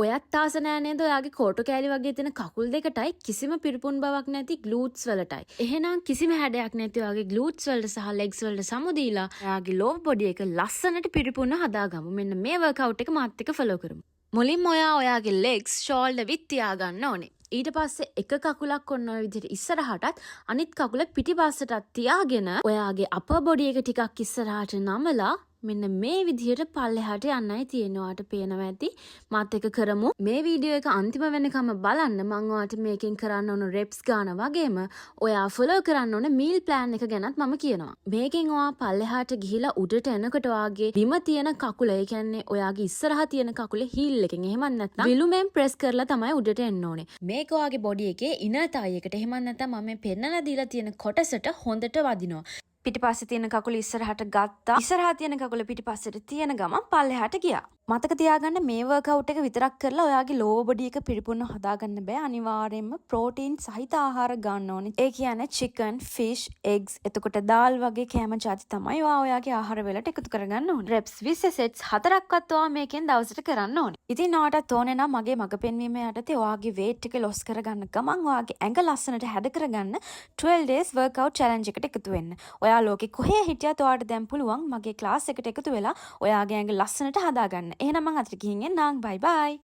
ඔයත් ආස නෑ නේද ඔයාගේ කෝටු කෑලි වගේ තියෙන කකුල් දෙකටයි කිසිම පිරිපුන් බවක් නැති ග්ලූට්ස් වලටයි. එහෙනම් කිසිම හැඩයක් නැති ඔයාගේ ග්ලූට්ස් වලට සහ ලෙග්ස් වලට සමුදීලා ඔයාගේ ලෝවර් බොඩි එක ලස්සනට පිරිපුන්ව හදාගමු. මෙන්න මේ වර්කවුට් එක මාත් එක්ක ෆලෝ කරමු. මුලින්ම ඔයාගේ ලෙග්ස් ෂෝල්ඩර් විත් තියාගන්න ඕනේ. ඊට පස්සේ එක කකුලක් ඔන්න ඔය විදිහට ඉස්සරහටත් අනිත් කකුල පිටිපස්සටත් තියාගෙන ඔයාගේ අපර් බොඩි එක ටිකක් ඉස්සරහට නමලා මෙන්න මේ විදිහට පල්ලෙහාට යන්නයි තියෙනවාට පේනවා ඇති. මාත් එක කරමු. මේ වීඩියෝ එක අන්තිම වෙනකම් බලන්න. මම ඔයාලට මේකෙන් කරන්න ඕන රෙප්ස් ගන්න වගේම ඔයා ෆලෝ කරන්න ඕන මීල් ප්ලෑන් එක ගැනත් මම කියනවා. මේකෙන් ඔයා පල්ලෙහාට ගිහිලා උඩට එනකොට ඔයාගේ බිම තියෙන කකුල, ඒ කියන්නේ ඔයාගේ ඉස්සරහා තියෙන කකුලේ හීල් එකෙන් එහෙම නැත්නම් විලුමෙන් ප්‍රෙස් කරලා තමයි උඩට එන්න ඕනේ. මේක ඔයාගේ බොඩි එකේ ඉනර් තයි එකට එහෙම නැත්නම් මම මේ පෙන්නලා දීලා තියෙන කොටසට හොඳට වදිනවා. පිටිපස්සේ තියෙන කකුල ඉස්සරහට ගත්තා. ඉස්සරහා තියෙන කකුල පිටිපස්සට තියෙන ගමන් පල්ලෙහාට ගියා. මතක තියාගන්න මේ වර්කවුට් එක විතරක් කරලා ඔයාගේ ලෝවර් බොඩි එක පිරිපුන්ව හදාගන්න බෑ. අනිවාර්යයෙන්ම ප්‍රෝටීන් සහිත ආහාර ගන්න ඕනේ. ඒ කියන්නේ චිකන්, ෆිෂ්, එග්ස්, එතකොට දාල් වගේ කෑම ಜಾති තමයි ඔයාගේ ආහාර වලට එකතු කරගන්න ඕනේ. රෙප්ස් 20 සෙට්ස් 4ක්වත් ඔයා මේකෙන් දවසට කරන්න ඕනේ. ඉතින් ඔයාටත් ඕනේ නම් මගේ මග පෙන්වීම යටතේ ඔයාගේ weight එක loss කරගන්න ගමන් ඔයාගේ ඇඟ ලස්සනට හැද කරගන්න 12 days workout challenge එකට එකතු වෙන්න. ඔයා ලෝකෙ කොහේ හිටියත් ඔයාට දැන් පුළුවන් මගේ ක්ලාස් එකට එකතු වෙලා ඔයාගේ ඇඟ ලස්සනට හදාගන්න. එහෙනම් මං අතට ගිහින් එන්නම්. බයි බයි.